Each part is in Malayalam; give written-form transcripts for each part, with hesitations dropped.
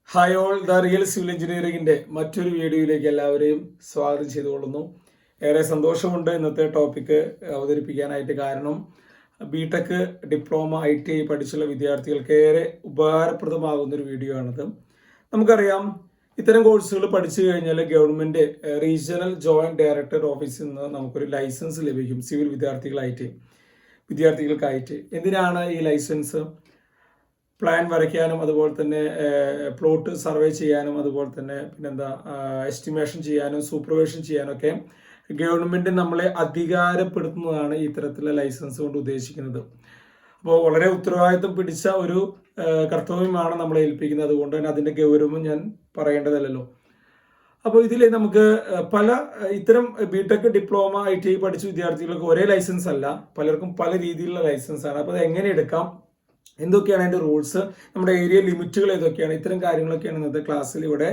Hi all the real civil എഞ്ചിനീയറിംഗിന്റെ മറ്റൊരു വീഡിയോയിലേക്ക് എല്ലാവരെയും സ്വാഗതം ചെയ്തുകൊള്ളുന്നു. ഏറെ സന്തോഷമുണ്ട് ഇന്നത്തെ ടോപ്പിക്ക് അവതരിപ്പിക്കാനായിട്ട്. കാരണം ബിടെക്, ഡിപ്ലോമ, ITI പഠിച്ചുള്ള വിദ്യാർത്ഥികൾക്ക് ഏറെ ഉപകാരപ്രദമാകുന്ന ഒരു വീഡിയോ ആണിത്. നമുക്കറിയാം, ഇത്തരം കോഴ്സുകൾ പഠിച്ചു കഴിഞ്ഞാൽ ഗവൺമെന്റ് റീജിയണൽ ജോയിന്റ് ഡയറക്ടർ ഓഫീസിൽ നിന്ന് നമുക്കൊരു ലൈസൻസ് ലഭിക്കും സിവിൽ വിദ്യാർത്ഥികൾക്കായിട്ട്. എന്തിനാണ് ഈ ലൈസൻസ്? പ്ലാൻ വരയ്ക്കാനും അതുപോലെ തന്നെ പ്ലോട്ട് സർവേ ചെയ്യാനും അതുപോലെ തന്നെ എസ്റ്റിമേഷൻ ചെയ്യാനും സൂപ്പർവിഷൻ ചെയ്യാനൊക്കെ ഗവൺമെന്റ് നമ്മളെ അധികാരപ്പെടുത്തുന്നതാണ് ഇത്തരത്തിലുള്ള ലൈസൻസ് കൊണ്ട് ഉദ്ദേശിക്കുന്നത്. അപ്പോൾ വളരെ ഉത്തരവാദിത്വം പിടിച്ച ഒരു കർത്തവ്യമാണ് നമ്മളെ ഏൽപ്പിക്കുന്നത്. അതുകൊണ്ട് തന്നെ അതിന്റെ ഗൗരവം ഞാൻ പറയേണ്ടതല്ലോ. അപ്പോൾ ഇതിൽ നമുക്ക് ഇത്തരം ബിടെക്, ഡിപ്ലോമ, ITI പഠിച്ച വിദ്യാർത്ഥികൾക്ക് ഒരേ ലൈസൻസ് അല്ല, പലർക്കും പല രീതിയിലുള്ള ലൈസൻസ് ആണ്. അപ്പോൾ അത് എങ്ങനെ എടുക്കാം, എന്തൊക്കെയാണ് അതിൻ്റെ റൂൾസ്, നമ്മുടെ ഏരിയ ലിമിറ്റുകൾ ഏതൊക്കെയാണ്, ഇത്തരം കാര്യങ്ങളൊക്കെയാണ് ഇന്നത്തെ ക്ലാസ്സിൽ ഇവിടെ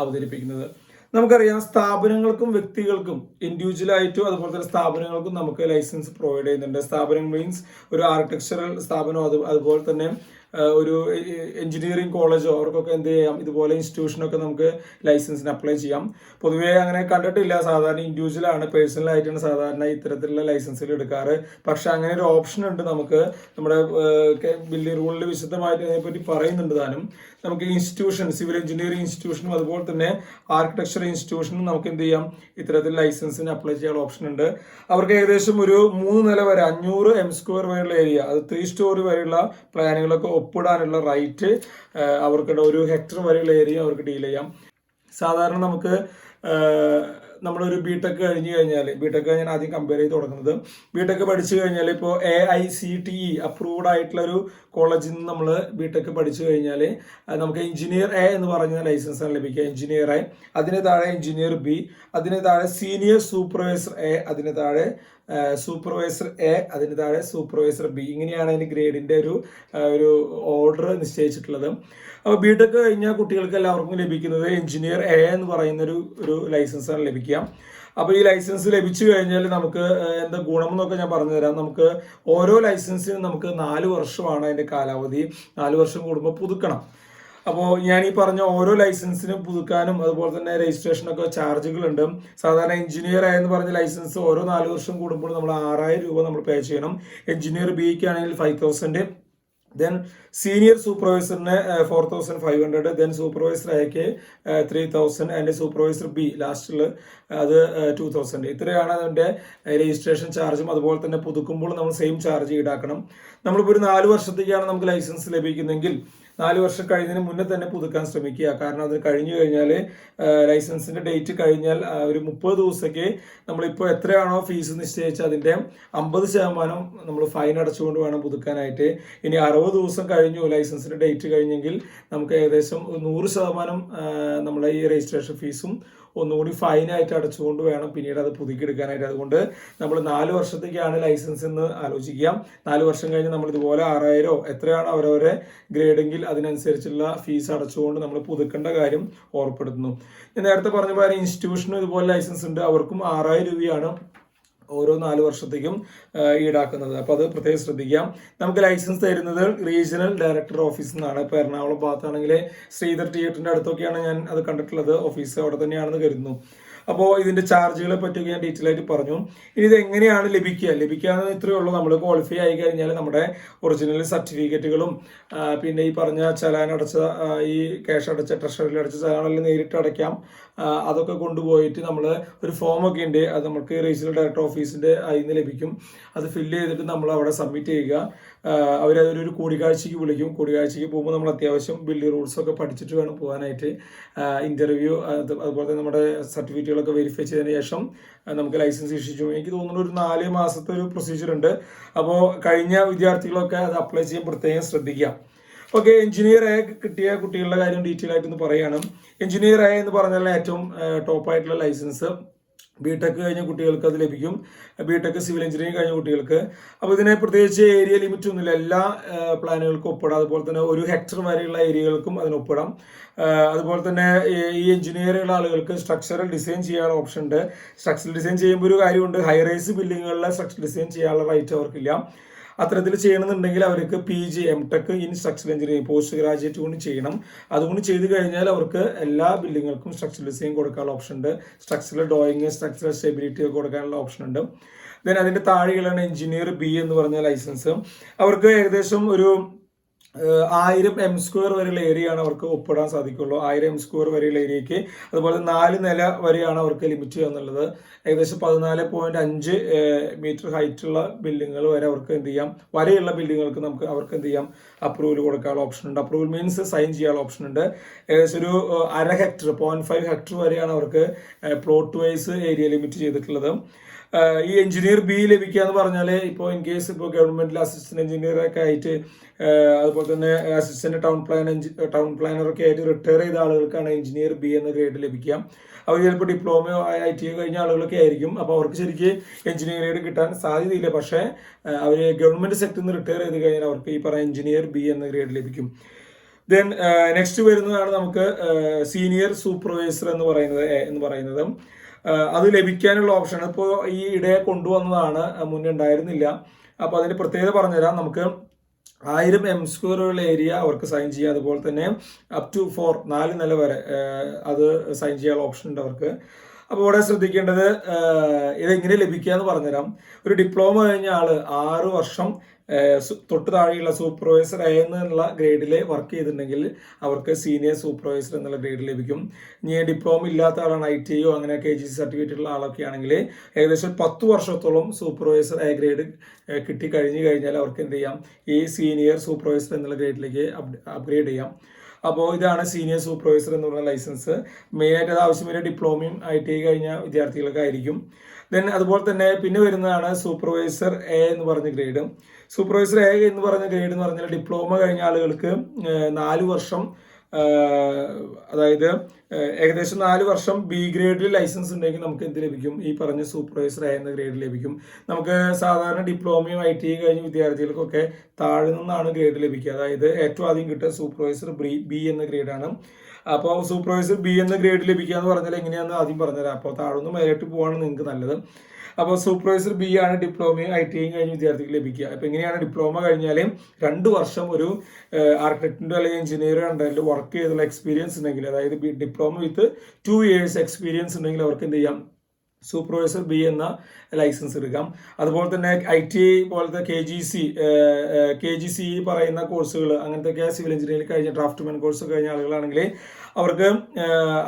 അവതരിപ്പിക്കുന്നത്. നമുക്കറിയാം, സ്ഥാപനങ്ങൾക്കും വ്യക്തികൾക്കും ഇൻഡിവിജ്വലായിട്ടും അതുപോലെ തന്നെ സ്ഥാപനങ്ങൾക്കും നമുക്ക് ലൈസൻസ് പ്രൊവൈഡ് ചെയ്യുന്നുണ്ട്. സ്ഥാപനം മീൻസ് ഒരു ആർക്കിടെക്ചറൽ സ്ഥാപനമോ അതുപോലെ തന്നെ ഒരു എഞ്ചിനീയറിംഗ് കോളേജോ അവർക്കൊക്കെ എന്ത് ചെയ്യാം, ഇതുപോലെ ഇൻസ്റ്റിറ്റ്യൂഷനൊക്കെ നമുക്ക് ലൈസൻസിന് അപ്ലൈ ചെയ്യാം. പൊതുവേ അങ്ങനെ കണ്ടിട്ടില്ല, സാധാരണ ഇൻഡിവിജ്വലാണ്, പേഴ്സണലായിട്ടാണ് സാധാരണ ഇത്തരത്തിലുള്ള ലൈസൻസുകൾ എടുക്കാറ്. പക്ഷെ അങ്ങനെ ഒരു ഓപ്ഷൻ ഉണ്ട്. നമുക്ക് നമ്മുടെ ബിൽഡിംഗ് റൂളിൽ വിശദമായിട്ട് അതിനെപ്പറ്റി പറയുന്നുണ്ട്. താനും നമുക്ക് ഇൻസ്റ്റിറ്റ്യൂഷൻ, സിവിൽ എഞ്ചിനീയറിംഗ് ഇൻസ്റ്റിറ്റ്യൂഷനും അതുപോലെ തന്നെ ആർക്കിടെക്ചർ ഇൻസ്റ്റിറ്റ്യൂഷനും നമുക്ക് എന്ത് ചെയ്യാം, ഇത്തരത്തിൽ ലൈസൻസിന് അപ്ലൈ ചെയ്യാനുള്ള ഓപ്ഷൻ ഉണ്ട്. അവർക്ക് ഏകദേശം ഒരു 3 നില വരെ 500 m² വരെയുള്ള ഏരിയ, അത് 3 സ്റ്റോറി വരെയുള്ള പ്ലാനുകളൊക്കെ ഒപ്പിടാനുള്ള റൈറ്റ് അവർക്കുണ്ട്. 1 ഹെക്ടർ വരെയുള്ള ഏരിയ അവർക്ക് ഡീൽ ചെയ്യാം. സാധാരണ നമുക്ക് നമ്മളൊരു ബിടെക് കഴിഞ്ഞ് കഴിഞ്ഞാൽ, ഞാൻ ആദ്യം കമ്പയർ ചെയ്ത് തുടങ്ങുന്നത്, ബിടെക് പഠിച്ചു കഴിഞ്ഞാൽ ഇപ്പോൾ AICTE അപ്രൂവ്ഡ് ആയിട്ടുള്ള ഒരു കോളേജിൽ നിന്ന് നമ്മൾ ബിടെക് പഠിച്ചു കഴിഞ്ഞാൽ നമുക്ക് എഞ്ചിനീയർ A എന്ന് പറഞ്ഞ ലൈസൻസ് ആണ് ലഭിക്കുക. എഞ്ചിനീയർ A, അതിന് താഴെ എഞ്ചിനീയർ B, അതിന് താഴെ സീനിയർ സൂപ്പർവൈസർ A, അതിന് താഴെ സൂപ്പർവൈസർ A, അതിന് താഴെ സൂപ്പർവൈസർ B. ഇങ്ങനെയാണ് അതിന് ഗ്രേഡിന്റെ ഒരു ഓർഡർ നിശ്ചയിച്ചിട്ടുള്ളത്. അപ്പോൾ ബിടെക് കഴിഞ്ഞ കുട്ടികൾക്ക് എല്ലാവർക്കും ലഭിക്കുന്നത് എഞ്ചിനീയർ A എന്ന് പറയുന്ന ഒരു ലൈസൻസ് ആണ് ലഭിക്കുക. അപ്പോൾ ഈ ലൈസൻസ് ലഭിച്ചു കഴിഞ്ഞാൽ നമുക്ക് എന്താ ഗുണം എന്നൊക്കെ ഞാൻ പറഞ്ഞുതരാം. നമുക്ക് ഓരോ ലൈസൻസിനും നമുക്ക് 4 വർഷമാണ് അതിന്റെ കാലാവധി. 4 വർഷം കൂടുമ്പോൾ പുതുക്കണം. അപ്പോൾ ഞാൻ ഈ പറഞ്ഞ ഓരോ ലൈസൻസിനും പുതുക്കാനും അതുപോലെ തന്നെ രജിസ്ട്രേഷനൊക്കെ ചാർജുകളുണ്ട്. സാധാരണ എഞ്ചിനീയർ എന്ന് പറഞ്ഞ ലൈസൻസ് ഓരോ 4 വർഷം കൂടുമ്പോൾ നമ്മൾ 6000 രൂപ നമ്മൾ പേ ചെയ്യണം. എഞ്ചിനീയർ Bക്ക് ആണെങ്കിൽ 5000, ദെൻ സീനിയർ സൂപ്പർവൈസറിന് 4500, ദെൻ സൂപ്പർവൈസർ Aക്ക് 3000 ആൻഡ് സൂപ്പർവൈസർ B ലാസ്റ്റിൽ അത് 2000. ഇത്രയാണ് അതിൻ്റെ രജിസ്ട്രേഷൻ ചാർജും. അതുപോലെ തന്നെ പുതുക്കുമ്പോൾ നമ്മൾ സെയിം ചാർജ് ഈടാക്കണം. നമ്മളിപ്പോൾ ഒരു 4 വർഷത്തേക്കാണ് നമുക്ക് ലൈസൻസ് ലഭിക്കുന്നതെങ്കിൽ 4 വർഷം കഴിഞ്ഞതിന് മുന്നേ തന്നെ പുതുക്കാൻ ശ്രമിക്കുക. കാരണം അത് കഴിഞ്ഞു കഴിഞ്ഞാൽ ലൈസൻസിന്റെ ഡേറ്റ് കഴിഞ്ഞാൽ ഒരു 30 ദിവസത്തേക്ക് നമ്മളിപ്പോൾ എത്രയാണോ ഫീസ് നിശ്ചയിച്ച അതിന്റെ 50% നമ്മൾ ഫൈൻ അടച്ചുകൊണ്ട് വേണം പുതുക്കാനായിട്ട്. ഇനി 60 ദിവസം കഴിഞ്ഞു ലൈസൻസിന്റെ ഡേറ്റ് കഴിഞ്ഞെങ്കിൽ നമുക്ക് ഏകദേശം 100% നമ്മളെ ഈ രജിസ്ട്രേഷൻ ഫീസും ഒന്നുകൂടി ഫൈനായിട്ട് അടച്ചുകൊണ്ട് വേണം പിന്നീട് അത് പുതുക്കിയെടുക്കാനായിട്ട്. അതുകൊണ്ട് നമ്മൾ 4 വർഷത്തേക്കാണ് ലൈസൻസ് എന്ന് ആലോചിക്കുക. 4 വർഷം കഴിഞ്ഞ് നമ്മൾ ഇതുപോലെ 6000 എത്രയാണ് അവരവരെ ഗ്രേഡെങ്കിൽ അതിനനുസരിച്ചുള്ള ഫീസ് അടച്ചുകൊണ്ട് നമ്മൾ പുതുക്കേണ്ട കാര്യം ഓർപ്പെടുത്തുന്നു. ഞാൻ നേരത്തെ പറഞ്ഞ പോലെ ഇൻസ്റ്റിറ്റ്യൂഷനും ഇതുപോലെ ലൈസൻസ് ഉണ്ട്. അവർക്കും 6000 രൂപയാണ് ഓരോ 4 വർഷത്തേക്കും ഈടാക്കുന്നത്. അപ്പോൾ അത് പ്രത്യേകം ശ്രദ്ധിക്കാം. നമുക്ക് ലൈസൻസ് തരുന്നത് റീജിയണൽ ഡയറക്ടർ ഓഫീസിൽ നിന്നാണ്. ഇപ്പോൾ എറണാകുളം ഭാഗത്താണെങ്കിൽ ശ്രീധർ തിയേറ്ററിന്റെ അടുത്തൊക്കെയാണ് ഞാൻ അത് കണ്ടിട്ടുള്ളത്. ഓഫീസ് അവിടെ തന്നെയാണെന്ന് കരുതുന്നു. അപ്പോൾ ഇതിന്റെ ചാർജുകളെ പറ്റിയൊക്കെ ഞാൻ ഡീറ്റെയിൽ ആയിട്ട് പറഞ്ഞു. ഇനി ഇത് എങ്ങനെയാണ് ലഭിക്കുക ഇത്രയേ ഉള്ളൂ. നമ്മൾ ക്വാളിഫൈ ആയി കഴിഞ്ഞാൽ നമ്മുടെ ഒറിജിനൽ സർട്ടിഫിക്കറ്റുകളും പിന്നെ ഈ പറഞ്ഞ ചലാൻ അടച്ച, ഈ ക്യാഷ് അടച്ച, ട്രഷറിയിൽ അടച്ച ചലാനെല്ലാം നേരിട്ട് അടയ്ക്കാം. അതൊക്കെ കൊണ്ടുപോയിട്ട് നമ്മൾ ഒരു ഫോമൊക്കെ ഉണ്ട്, അത് നമുക്ക് റീജിയണൽ ഡയറക്ടർ ഓഫീസിന്റെ അതിൽ നിന്ന് ലഭിക്കും. അത് ഫില്ല് ചെയ്തിട്ട് നമ്മൾ അവിടെ സബ്മിറ്റ് ചെയ്യുക. അവരതൊരു കൂടിക്കാഴ്ചയ്ക്ക് വിളിക്കും. കൂടിക്കാഴ്ചയ്ക്ക് പോകുമ്പോൾ നമ്മൾ അത്യാവശ്യം ബിൽഡിംഗ് റൂൾസ് ഒക്കെ പഠിച്ചിട്ട് വേണം പോകാനായിട്ട്. ഇന്റർവ്യൂ അതുപോലെ തന്നെ നമ്മുടെ സർട്ടിഫിക്കറ്റുകളൊക്കെ വെരിഫൈ ചെയ്തതിന് ശേഷം നമുക്ക് ലൈസൻസ് ഇഷ്യൂ ചെയ്യും. എനിക്ക് തോന്നുന്നു ഒരു 4 മാസത്തെ ഒരു പ്രൊസീജിയർ ഉണ്ട്. അപ്പോൾ കഴിഞ്ഞ വിദ്യാർത്ഥികളൊക്കെ അത് അപ്ലൈ ചെയ്യാൻ പ്രത്യേകം ശ്രദ്ധിക്കുക. ഓക്കെ, എഞ്ചിനീയർ A കിട്ടിയ കുട്ടികളുടെ കാര്യം ഡീറ്റെയിൽ ആയിട്ടൊന്ന് പറയുകയാണ്. എഞ്ചിനീയർ A എന്ന് പറഞ്ഞാൽ ഏറ്റവും ടോപ്പായിട്ടുള്ള ലൈസൻസ്. ബിടെക് കഴിഞ്ഞ കുട്ടികൾക്ക് അത് ലഭിക്കും. ബിടെക് സിവിൽ എഞ്ചിനീയറിംഗ് കഴിഞ്ഞ കുട്ടികൾക്ക്. അപ്പോൾ ഇതിനെ പ്രത്യേകിച്ച് ഏരിയ ലിമിറ്റ് ഒന്നുമില്ല, എല്ലാ പ്ലാനുകൾക്കും ഒപ്പിടാം. അതുപോലെ തന്നെ 1 ഹെക്ടർ വരെയുള്ള ഏരിയകൾക്കും അതിന് ഒപ്പിടാം. അതുപോലെ തന്നെ ഈ എഞ്ചിനീയറുള്ള ആളുകൾക്ക് സ്ട്രക്ചറൽ ഡിസൈൻ ചെയ്യാനുള്ള ഓപ്ഷൻ ഉണ്ട്. സ്ട്രക്ചറൽ ഡിസൈൻ ചെയ്യുമ്പോൾ ഒരു കാര്യമുണ്ട്, ഹൈ റൈസ് ബിൽഡിങ്ങുകളിലെ സ്ട്രക്ചറൽ ഡിസൈൻ ചെയ്യാനുള്ള റൈറ്റ് അവർക്കില്ല. അത്തരത്തിൽ ചെയ്യണമെന്നുണ്ടെങ്കിൽ അവർക്ക് PG MTech in structural engineering post graduate കൊണ്ട് ചെയ്യണം. അതുകൊണ്ട് ചെയ്ത് കഴിഞ്ഞാൽ അവർക്ക് എല്ലാ ബിൽഡിങ്ങുകൾക്കും സ്ട്രക്ചറൽ ഡിസൈൻ കൊടുക്കാനുള്ള ഓപ്ഷൻ ഉണ്ട്, സ്ട്രക്ചറൽ ഡ്രോയിങ്, സ്ട്രക്ചറൽ സ്റ്റെബിലിറ്റി ഒക്കെ കൊടുക്കാനുള്ള ഓപ്ഷൻ ഉണ്ട്. ദെൻ അതിന്റെ താഴെയാണ് എഞ്ചിനീയർ B എന്ന് പറഞ്ഞ ലൈസൻസ്. അവർക്ക് ഏകദേശം ഒരു 1000 m² വരെയുള്ള ഏരിയയാണ് അവർക്ക് ഒപ്പിടാൻ സാധിക്കുള്ളൂ. 1000 m² വരെയുള്ള ഏരിയയ്ക്ക്. അതുപോലെ 4 നില വരെയാണ് അവർക്ക് ലിമിറ്റ് എന്നുള്ളത്. ഏകദേശം 14.5 മീറ്റർ ഹൈറ്റുള്ള ബിൽഡിങ്ങുകൾ വരെ അവർക്ക് എന്ത് ചെയ്യാം, വരെയുള്ള ബിൽഡിങ്ങുകൾക്ക് അവർക്ക് എന്ത് ചെയ്യാം, അപ്രൂവൽ കൊടുക്കാനുള്ള ഓപ്ഷൻ ഉണ്ട്. അപ്രൂവൽ മീൻസ് സൈൻ ചെയ്യാനുള്ള ഓപ്ഷൻ ഉണ്ട്. ഏകദേശം ഒരു 1/2 ഹെക്ടർ 0.5 ഹെക്ടർ വരെയാണ് അവർക്ക് പ്ലോട്ട് വൈസ് ഏരിയ ലിമിറ്റ് ചെയ്തിട്ടുള്ളത്. ഈ എഞ്ചിനീയർ B ലഭിക്കുക എന്ന് പറഞ്ഞാൽ ഇപ്പോൾ ഇൻ കേസ് ഇപ്പോൾ ഗവൺമെന്റിൽ അസിസ്റ്റന്റ് എഞ്ചിനീയർ ഒക്കെ ആയിട്ട് അതുപോലെ തന്നെ അസിസ്റ്റന്റ് ടൗൺ പ്ലാനറൊക്കെ ആയിട്ട് റിട്ടയർ ചെയ്ത ആളുകൾക്കാണ് എഞ്ചിനീയർ B എന്ന ഗ്രേഡ് ലഭിക്കുക. അവർ ചിലപ്പോൾ ഡിപ്ലോമയോ IT കഴിഞ്ഞ ആളുകളൊക്കെ ആയിരിക്കും. അപ്പോൾ അവർക്ക് ശരിക്കും എഞ്ചിനീയർ ഗ്രേഡ് കിട്ടാൻ സാധ്യതയില്ല. പക്ഷേ അവർ ഗവൺമെന്റ് സെക്ടറിൽ നിന്ന് റിട്ടയർ ചെയ്ത് കഴിഞ്ഞാൽ അവർക്ക് ഈ പറയുന്ന എഞ്ചിനീയർ B എന്ന ഗ്രേഡ് ലഭിക്കും. ദെൻ നെക്സ്റ്റ് വരുന്നതാണ് നമുക്ക് സീനിയർ സൂപ്പർവൈസർ എന്ന് പറയുന്നത്. അത് ലഭിക്കാനുള്ള ഓപ്ഷൻ ഇപ്പോൾ ഈ ഇടയെ കൊണ്ടുവന്നതാണ്, മുന്നേ ഉണ്ടായിരുന്നില്ല. അപ്പോൾ അതിന്റെ പ്രത്യേകത പറഞ്ഞുതരാം. നമുക്ക് 1000 m² ഉള്ള ഏരിയ അവർക്ക് സൈൻ ചെയ്യാം. അതുപോലെ തന്നെ അപ് ടു 4 നില വരെ അത് സൈൻ ചെയ്യാനുള്ള ഓപ്ഷൻ ഉണ്ട് അവർക്ക്. അപ്പോൾ ഇവിടെ ശ്രദ്ധിക്കേണ്ടത് ഇതെങ്ങനെ ലഭിക്കുക എന്ന് പറഞ്ഞുതരാം. ഒരു ഡിപ്ലോമ കഴിഞ്ഞ ആള് 6 വർഷം തൊട്ട് താഴെയുള്ള സൂപ്പർവൈസർ എന്നുള്ള ഗ്രേഡിൽ വർക്ക് ചെയ്തിട്ടുണ്ടെങ്കിൽ അവർക്ക് സീനിയർ സൂപ്പർവൈസർ എന്നുള്ള ഗ്രേഡ് ലഭിക്കും. ഇനി ഡിപ്ലോമ ഇല്ലാത്ത ആളാണ് ITO അങ്ങനെ KGC സർട്ടിഫിക്കറ്റ് ഉള്ള ആളൊക്കെ ആണെങ്കിൽ ഏകദേശം 10 വർഷത്തോളം സൂപ്പർവൈസർ ഗ്രേഡ് കിട്ടി കഴിഞ്ഞാൽ അവർക്ക് എന്ത് ചെയ്യാം, ഈ സീനിയർ സൂപ്പർവൈസർ എന്നുള്ള ഗ്രേഡിലേക്ക് അപ്ഗ്രേഡ് ചെയ്യാം. അപ്പോൾ ഇതാണ് സീനിയർ സൂപ്പർവൈസർ എന്ന് പറയുന്ന ലൈസൻസ്. മെയിനായിട്ട് അത് ആവശ്യം വരെ ഡിപ്ലോമയും ITI കഴിഞ്ഞ വിദ്യാർത്ഥികൾക്ക് ആയിരിക്കും. ദെൻ അതുപോലെ തന്നെ പിന്നെ വരുന്നതാണ് സൂപ്പർവൈസർ A എന്ന് പറഞ്ഞ ഗ്രേഡ്. സൂപ്പർവൈസർ A എന്ന് പറഞ്ഞ ഗ്രേഡ് എന്ന് പറഞ്ഞാൽ ഡിപ്ലോമ കഴിഞ്ഞ ആളുകൾക്ക് 4 വർഷം, അതായത് ഏകദേശം 4 വർഷം B ഗ്രേഡിൽ ലൈസൻസ് ഉണ്ടെങ്കിൽ നമുക്ക് എന്ത് ലഭിക്കും, ഈ പറഞ്ഞ സൂപ്പർവൈസർ A എന്ന ഗ്രേഡ് ലഭിക്കും. നമുക്ക് സാധാരണ ഡിപ്ലോമയും ITI കഴിഞ്ഞ വിദ്യാർത്ഥികൾക്കൊക്കെ താഴെ നിന്നാണ് ഗ്രേഡ് ലഭിക്കുക. അതായത് ഏറ്റവും ആദ്യം കിട്ടുക സൂപ്പർവൈസർ B എന്ന ഗ്രേഡാണ്. അപ്പോൾ സൂപ്പർവൈസർ B എന്ന ഗ്രേഡ് ലഭിക്കുക എന്ന് പറഞ്ഞാൽ എങ്ങനെയാണെന്ന് ആദ്യം പറഞ്ഞുതരാം. അപ്പോൾ താഴെ മേലോട്ട് പോവാണ് നിങ്ങൾക്ക് നല്ലത്. അപ്പോൾ സൂപ്പർവൈസർ B ആണ് ഡിപ്ലോമയും ITI കഴിഞ്ഞ വിദ്യാർത്ഥിക്ക് ലഭിക്കുക. അപ്പോൾ എങ്ങനെയാണ് ഡിപ്ലോമ കഴിഞ്ഞാൽ 2 വർഷം ഒരു ആർക്കിടെക്റ്റിൻ്റെ അല്ലെങ്കിൽ എഞ്ചിനീയർ അണ്ടറിൽ വർക്ക് ചെയ്തുള്ള എക്സ്പീരിയൻസ് ഉണ്ടെങ്കിൽ, അതായത് ഡിപ്ലോമ വിത്ത് 2 years എക്സ്പീരിയൻസ് ഉണ്ടെങ്കിൽ അവർക്ക് എന്ത് ചെയ്യാം, സൂപ്പർവൈസർ B എന്ന ലൈസൻസ് എടുക്കാം. അതുപോലെ തന്നെ ITI പോലത്തെ KGC പറയുന്ന കോഴ്സുകൾ അങ്ങനത്തെ സിവിൽ എഞ്ചിനീയറിംഗ് കഴിഞ്ഞ ഡ്രാഫ്റ്റ്മാൻ കോഴ്സ് കഴിഞ്ഞ ആളുകളാണെങ്കിൽ അവർക്ക്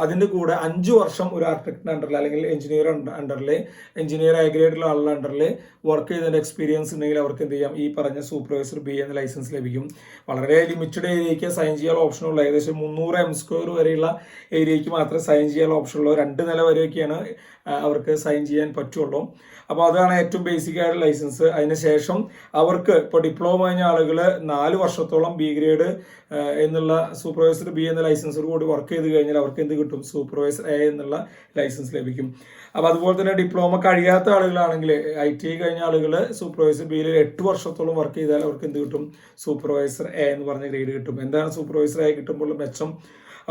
അതിൻ്റെ കൂടെ 5 വർഷം ഒരു ആർക്കിടെക്റ്റിൻ്റെ അണ്ടറിൽ അല്ലെങ്കിൽ എഞ്ചിനീയർ ഗ്രേഡുള്ള ആളുടെ അണ്ടറിൽ വർക്ക് ചെയ്തതിൻ്റെ എക്സ്പീരിയൻസ് ഉണ്ടെങ്കിൽ അവർക്ക് എന്ത് ചെയ്യാം, ഈ പറഞ്ഞ സൂപ്പർവൈസർ B എന്ന ലൈസൻസ് ലഭിക്കും. വളരെ ലിമിറ്റഡ് ഏരിയയ്ക്ക് സൈൻ ചെയ്യാനുള്ള ഓപ്ഷനുള്ള ഏകദേശം 300 m² വരെയുള്ള ഏരിയയ്ക്ക് മാത്രമേ സൈൻ ചെയ്യാനുള്ള ഓപ്ഷനുള്ളൂ. 2 നില വരെയൊക്കെയാണ് അവർക്ക് സൈൻ ചെയ്യാൻ പറ്റുള്ളൂ. അപ്പോൾ അതാണ് ഏറ്റവും ബേസിക് ആയിട്ടുള്ള ലൈസൻസ്. അതിനുശേഷം അവർക്ക് ഇപ്പോൾ ഡിപ്ലോമ കഴിഞ്ഞ ആളുകൾ 4 വർഷത്തോളം B ഗ്രേഡ് എന്നുള്ള സൂപ്പർവൈസർ B എന്ന ലൈസൻസോട് കൂടി വർക്ക് ചെയ്ത് കഴിഞ്ഞാൽ അവർക്ക് എന്ത് കിട്ടും, സൂപ്പർവൈസർ A എന്നുള്ള ലൈസൻസ് ലഭിക്കും. അപ്പോൾ അതുപോലെ തന്നെ ഡിപ്ലോമ കഴിയാത്ത ആളുകളാണെങ്കിൽ ITI കഴിഞ്ഞ ആളുകൾ സൂപ്പർവൈസർ B 8 വർഷത്തോളം വർക്ക് ചെയ്താൽ അവർക്ക് എന്ത് കിട്ടും, സൂപ്പർവൈസർ A എന്ന് പറഞ്ഞ ഗ്രേഡ് കിട്ടും. എന്താണ് സൂപ്പർവൈസർ A കിട്ടുമ്പോൾ മെച്ചം,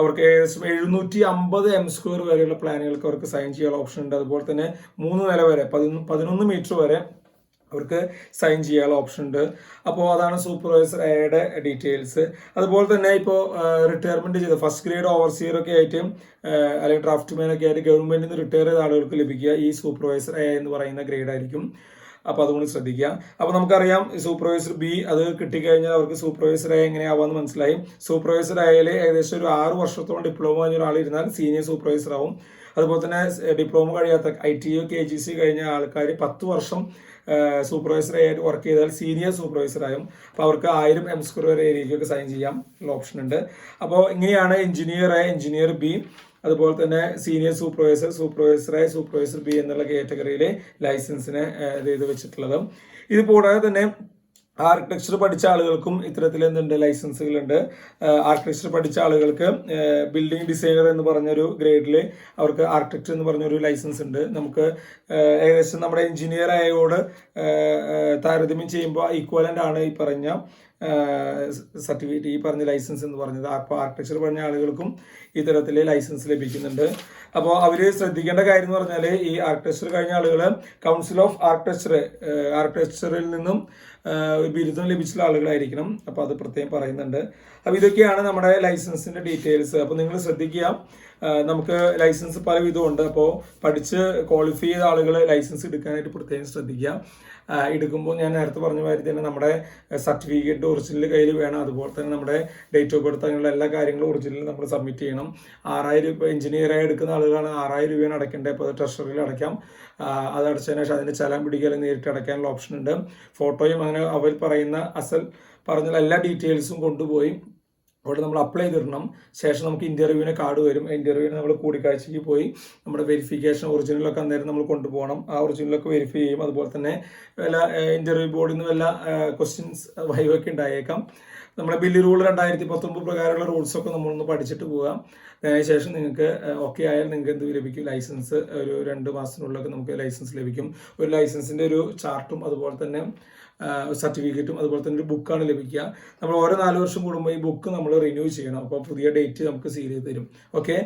അവർക്ക് ഏകദേശം 750 m² വരെയുള്ള പ്ലാനുകൾക്ക് അവർക്ക് സൈൻ ചെയ്യാനുള്ള ഓപ്ഷൻ ഉണ്ട്. അതുപോലെ തന്നെ 3 നില വരെ 11 മീറ്റർ വരെ അവർക്ക് സൈൻ ചെയ്യാനുള്ള ഓപ്ഷൻ ഉണ്ട്. അപ്പോൾ അതാണ് സൂപ്പർവൈസർ Aയുടെ ഡീറ്റെയിൽസ്. അതുപോലെ തന്നെ ഇപ്പോൾ റിട്ടയർമെന്റ് ചെയ്ത ഫസ്റ്റ് ഗ്രേഡ് ഓവർസിയർ ഒക്കെ ആയിട്ട് അല്ലെങ്കിൽ ഡ്രാഫ്റ്റ്മാൻ ഒക്കെ ആയിട്ട് ഗവൺമെന്റിൽ നിന്ന് റിട്ടയർ ചെയ്ത ആളുകൾക്ക് ലഭിക്കുക ഈ സൂപ്പർവൈസർ A എന്ന് പറയുന്ന ഗ്രേഡ് ആയിരിക്കും. അപ്പോൾ അതുകൊണ്ട് ശ്രദ്ധിക്കുക. അപ്പോൾ നമുക്കറിയാം സൂപ്പർവൈസർ B അത് കിട്ടിക്കഴിഞ്ഞാൽ അവർക്ക് സൂപ്പർവൈസർ A എങ്ങനെയാവാന്ന് മനസ്സിലായി. സൂപ്പർവൈസർ Aയിൽ ഏകദേശം ഒരു 6 വർഷത്തോളം ഡിപ്ലോമ കഴിഞ്ഞ ഒരാൾ ഇരുന്നാൽ സീനിയർ സൂപ്പർവൈസർ ആവും. അതുപോലെ തന്നെ ഡിപ്ലോമ കഴിയാത്ത ITO KGC കഴിഞ്ഞ ആൾക്കാർ 10 വർഷം സൂപ്പർവൈസർ ആയിട്ട് വർക്ക് ചെയ്താൽ സീനിയർ സൂപ്പർവൈസർ ആയും. അപ്പോൾ അവർക്ക് 1000 m² വരെ ഏരിയയ്ക്കൊക്കെ സൈൻ ചെയ്യാൻ ഉള്ള ഓപ്ഷൻ ഉണ്ട്. അപ്പോൾ ഇങ്ങനെയാണ് എഞ്ചിനീയർ A, എഞ്ചിനീയർ B, അതുപോലെ തന്നെ senior supervisor, supervisor A, supervisor B എന്നുള്ള കാറ്റഗറിയിലെ ലൈസൻസിനെ ഇത് വെച്ചിട്ടുള്ളത്. ഇത് കൂടാതെ തന്നെ ആർക്കിടെക്ചർ പഠിച്ച ആളുകൾക്കും ഇത്തരത്തിൽ എന്തുണ്ട്, ലൈസൻസുകളുണ്ട്. ആർക്കിടെക്ചർ പഠിച്ച ആളുകൾക്ക് ബിൽഡിംഗ് ഡിസൈനർ എന്ന് പറഞ്ഞൊരു ഗ്രേഡിൽ അവർക്ക് ആർക്കിടെക്ചർ എന്ന് പറഞ്ഞൊരു ലൈസൻസ് ഉണ്ട്. നമുക്ക് ഏകദേശം നമ്മുടെ എഞ്ചിനീയർ ആയോട് താരതമ്യം ചെയ്യുമ്പോൾ ഈക്വലൻ്റ് ആണ് ഈ പറഞ്ഞ സർട്ടിഫിക്കറ്റ്, ഈ പറഞ്ഞ ലൈസൻസ് എന്ന് പറഞ്ഞത്. അപ്പോൾ ആർക്കിടെക്ചർ പറഞ്ഞ ആളുകൾക്കും ഇത്തരത്തിൽ ലൈസൻസ് ലഭിക്കുന്നുണ്ട്. അപ്പോൾ അവർ ശ്രദ്ധിക്കേണ്ട കാര്യം എന്ന് പറഞ്ഞാൽ ഈ ആർക്കിടെക്ചർ കഴിഞ്ഞ ആളുകൾ കൗൺസിൽ ഓഫ് ആർക്കിടെക്ചറിൽ നിന്നും ബിരുദം ലഭിച്ചിട്ടുള്ള ആളുകളായിരിക്കണം. അപ്പോൾ അത് പ്രത്യേകം പറയുന്നുണ്ട്. അപ്പോൾ ഇതൊക്കെയാണ് നമ്മുടെ ലൈസൻസിൻ്റെ ഡീറ്റെയിൽസ്. അപ്പോൾ നിങ്ങൾ ശ്രദ്ധിക്കുക, നമുക്ക് ലൈസൻസ് പല വിധമുണ്ട്. അപ്പോൾ പഠിച്ച് ക്വാളിഫൈ ചെയ്ത ആളുകൾ ലൈസൻസ് എടുക്കാനായിട്ട് പ്രത്യേകം ശ്രദ്ധിക്കുക. എടുക്കുമ്പോൾ ഞാൻ നേരത്തെ പറഞ്ഞ മാതിരി തന്നെ നമ്മുടെ സർട്ടിഫിക്കറ്റ് ഒറിജിനൽ കയ്യിൽ വേണം. അതുപോലെ തന്നെ നമ്മുടെ ഡേറ്റ് ഓഫ് ബർത്ത് അങ്ങനെയുള്ള എല്ലാ കാര്യങ്ങളും ഒറിജിനൽ നമ്മൾ സബ്മിറ്റ് ചെയ്യണം. 6000 രൂപ എഞ്ചിനീയറായി എടുക്കുന്ന ആളുകളാണ് 6000 രൂപയാണ് അടയ്ക്കേണ്ടത്. അപ്പോൾ അത് ട്രഷറിയിൽ അടയ്ക്കാം. അത് അടച്ചതിന് ശേഷം അതിന് ചലാൻ പിടിക്കുക അല്ലെങ്കിൽ നേരിട്ട് അടയ്ക്കാനുള്ള ഓപ്ഷൻ ഉണ്ട്. ഫോട്ടോയും അങ്ങനെ അവർ പറയുന്ന പറഞ്ഞ എല്ലാ ഡീറ്റെയിൽസും കൊണ്ടുപോയി അവിടെ നമ്മൾ അപ്ലൈ ചെയ്തിടണം. ശേഷം നമുക്ക് ഇൻ്റർവ്യൂവിന് കാർഡ് വരും. ഇൻ്റർവ്യൂവിന് നമ്മൾ കൂടിക്കാഴ്ചയ്ക്ക് പോയി നമ്മുടെ വെരിഫിക്കേഷൻ ഒറിജിനലൊക്കെ അന്നേരം നമ്മൾ കൊണ്ടുപോകണം. ആ ഒറിജിനലൊക്കെ വെരിഫൈ ചെയ്യും. അതുപോലെ തന്നെ വല്ല ഇൻ്റർവ്യൂ ബോർഡിൽ നിന്ന് വല്ല ക്വസ്റ്റ്യൻസ് വൈവൊക്കെ ഉണ്ടായേക്കാം. നമ്മുടെ ബില്ല് റൂൾ 2019 പ്രകാരമുള്ള റൂൾസൊക്കെ നമ്മളൊന്ന് പഠിച്ചിട്ട് പോകാം. അതിനുശേഷം നിങ്ങൾക്ക് ഓക്കെ ആയാൽ നിങ്ങൾക്ക് എന്ത് ലഭിക്കും? ലൈസൻസ് ഒരു 2 മാസത്തിനുള്ളിലൊക്കെ നമുക്ക് ലൈസൻസ് ലഭിക്കും. ഒരു ലൈസൻസിൻ്റെ ഒരു ചാർട്ടും അതുപോലെ തന്നെ സർട്ടിഫിക്കറ്റും അതുപോലെ തന്നെ ഒരു ബുക്കാണ് ലഭിക്കുക. നമ്മൾ ഓരോ 4 വർഷം കൂടുമ്പോൾ ഈ ബുക്ക് നമ്മൾ റിന്യൂ ചെയ്യണം. അപ്പോൾ പുതിയ ഡേറ്റ് നമുക്ക് സീൽ ചെയ്ത് തരും. ഓക്കെ,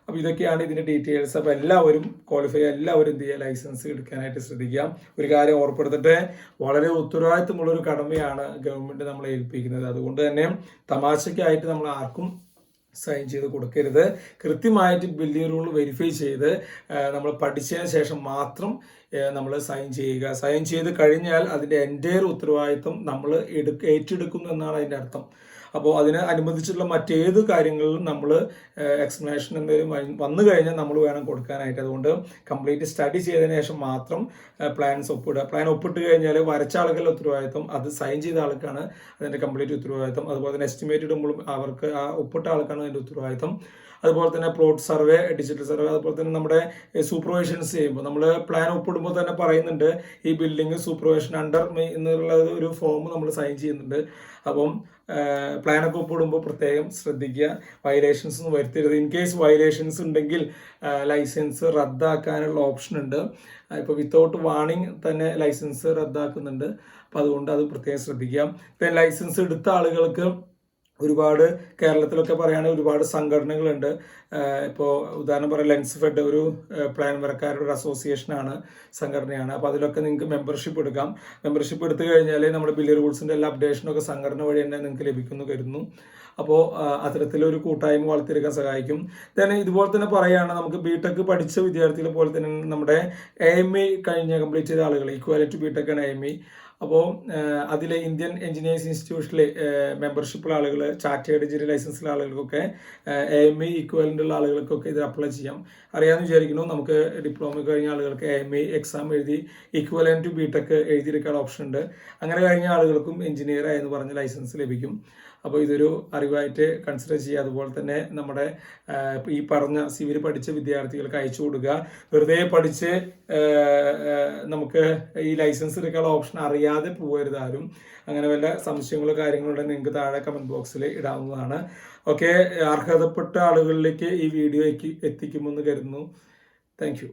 അപ്പോൾ ഇതൊക്കെയാണ് ഇതിൻ്റെ ഡീറ്റെയിൽസ്. അപ്പോൾ എല്ലാവരും ക്വാളിഫൈ എല്ലാവരും എന്ത് ചെയ്യുക? ലൈസൻസ് എടുക്കാനായിട്ട് ശ്രദ്ധിക്കുക. ഒരു കാര്യം ഓർപ്പെടുത്തിട്ട്, വളരെ ഉത്തരവാദിത്തമുള്ളൊരു കടമയാണ് ഗവൺമെൻറ് നമ്മളെ ഏൽപ്പിക്കുന്നത്. അതുകൊണ്ട് തന്നെ തമാശയ്ക്കായിട്ട് നമ്മൾ ആർക്കും സൈൻ ചെയ്ത് കൊടുക്കരുത്. കൃത്യമായിട്ട് ബിൽഡിംഗ് റൂൾ വെരിഫൈ ചെയ്ത് നമ്മൾ പഠിച്ചതിന് ശേഷം മാത്രം നമ്മൾ സൈൻ ചെയ്യുക. സൈൻ ചെയ്ത് കഴിഞ്ഞാൽ അതിൻ്റെ എൻ്റെയർ ഉത്തരവാദിത്വം നമ്മൾ ഏറ്റെടുക്കുന്നു എന്നാണ് അതിൻ്റെ അർത്ഥം. അപ്പോൾ അതിന് അനുബന്ധിച്ചിട്ടുള്ള മറ്റേത് കാര്യങ്ങളിലും നമ്മൾ എക്സ്പ്ലനേഷൻ എന്തെങ്കിലും വന്നു കഴിഞ്ഞാൽ നമ്മൾ വേണം കൊടുക്കാനായിട്ട്. അതുകൊണ്ട് കംപ്ലീറ്റ് സ്റ്റഡി ചെയ്തതിന് ശേഷം മാത്രം പ്ലാൻസ് ഒപ്പിടുക. പ്ലാൻ ഒപ്പിട്ട് കഴിഞ്ഞാൽ വരച്ച ആളുകളുടെ ഉത്തരവാദിത്വം, അത് സൈൻ ചെയ്ത ആൾക്കാണ് അതിൻ്റെ കംപ്ലീറ്റ് ഉത്തരവാദിത്വം. അതുപോലെ തന്നെ എസ്റ്റിമേറ്റ് ഇടുമ്പോഴും അവർക്ക് ആ ഒപ്പിട്ട ആൾക്കാണ് അതിൻ്റെ ഉത്തരവാദിത്വം. അതുപോലെ തന്നെ പ്ലോട്ട് സർവേ, ഡിജിറ്റൽ സർവേ, അതുപോലെ തന്നെ നമ്മുടെ സൂപ്പർവൈഷൻസ് ചെയ്യുമ്പോൾ നമ്മൾ പ്ലാൻ ഒപ്പിടുമ്പോൾ തന്നെ പറയുന്നുണ്ട് ഈ ബിൽഡിംഗ് സൂപ്പർവൈഷൻ അണ്ടർ മീ എന്നുള്ള ഒരു ഫോം നമ്മൾ സൈൻ ചെയ്യുന്നുണ്ട്. അപ്പം പ്ലാനൊക്കെ ഒപ്പിടുമ്പോൾ പ്രത്യേകം ശ്രദ്ധിക്കുക, വയലേഷൻസ് ഒന്നും വരുത്തരുത്. ഇൻ കേസ് വയലേഷൻസ് ഉണ്ടെങ്കിൽ ലൈസൻസ് റദ്ദാക്കാനുള്ള ഓപ്ഷൻ ഉണ്ട്. ഇപ്പോൾ വിത്തൗട്ട് വാണിംഗ് തന്നെ ലൈസൻസ് റദ്ദാക്കുന്നുണ്ട്. അപ്പോൾ അതുകൊണ്ട് അത് പ്രത്യേകം ശ്രദ്ധിക്കുക. പിന്നെ ലൈസൻസ് എടുത്ത ആളുകൾക്ക് ഒരുപാട് കേരളത്തിലൊക്കെ പറയുകയാണെങ്കിൽ ഒരുപാട് സംഘടനകളുണ്ട്. ഇപ്പോൾ ഉദാഹരണം പറയാം, ലെൻസ് ഫെഡ് ഒരു പ്ലാൻ വരക്കാരുടെ ഒരു അസോസിയേഷനാണ്, സംഘടനയാണ്. അപ്പോൾ അതിലൊക്കെ നിങ്ങൾക്ക് മെമ്പർഷിപ്പ് എടുക്കാം. മെമ്പർഷിപ്പ് എടുത്തു കഴിഞ്ഞാൽ നമ്മുടെ ബില്ല് റൂൾസിൻ്റെ എല്ലാ അപ്ഡേഷനൊക്കെ സംഘടന വഴി തന്നെ നിങ്ങൾക്ക് ലഭിക്കുന്നു കരുതുന്നു. അപ്പോൾ അത്തരത്തിലൊരു കൂട്ടായ്മ വളർത്തിയെടുക്കാൻ സഹായിക്കും. തന്നെ ഇതുപോലെ തന്നെ പറയുകയാണ്, നമുക്ക് ബിടെക് പഠിച്ച വിദ്യാർത്ഥികളെ പോലെ തന്നെ നമ്മുടെ AME കംപ്ലീറ്റ് ചെയ്ത ആളുകൾ, ഈക്വാലിറ്റി ബിടെക് ആണ് AME. അപ്പോൾ അതിൽ ഇന്ത്യൻ എഞ്ചിനീയേഴ്സ് ഇൻസ്റ്റിറ്റ്യൂഷനിൽ മെമ്പർഷിപ്പുള്ള ആളുകൾ, ചാർട്ടേഡ് എഞ്ചിനീയർ ലൈസൻസുള്ള ആളുകൾക്കൊക്കെ, AME ഈക്വലൻ്റ് ഉള്ള ആളുകൾക്കൊക്കെ ഇത് അപ്ലൈ ചെയ്യാം. അറിയാമെന്ന് വിചാരിക്കുന്നു. നമുക്ക് ഡിപ്ലോമ കഴിഞ്ഞ ആളുകൾക്ക് AME എക്സാം എഴുതി ഈക്വലൻ്റ് ടു ബിടെക് എഴുതിയെടുക്കാനുള്ള ഓപ്ഷൻ ഉണ്ട്. അങ്ങനെ കഴിഞ്ഞ ആളുകൾക്കും എഞ്ചിനീയർ എന്ന് പറഞ്ഞ ലൈസൻസ് ലഭിക്കും. അപ്പോൾ ഇതൊരു അറിവായിട്ട് കൺസിഡർ ചെയ്യുക. അതുപോലെ തന്നെ നമ്മുടെ ഈ പറഞ്ഞ സിവിൽ പഠിച്ച വിദ്യാർത്ഥികൾക്ക് അയച്ചു കൊടുക്കുക. വെറുതെ പഠിച്ച് നമുക്ക് ഈ ലൈസൻസ് എടുക്കാനുള്ള ഓപ്ഷൻ അറിയാതെ പോകരുത് ആരും. അങ്ങനെ വല്ല സംശയങ്ങളോ കാര്യങ്ങളോ ഉണ്ടെങ്കിൽ നിങ്ങൾക്ക് താഴെ കമൻറ്റ് ബോക്സിൽ ഇടാവുന്നതാണ്. ഓക്കെ, അർഹതപ്പെട്ട ആളുകളിലേക്ക് ഈ വീഡിയോ എത്തിക്കുമെന്ന് കരുതുന്നു. Thank you.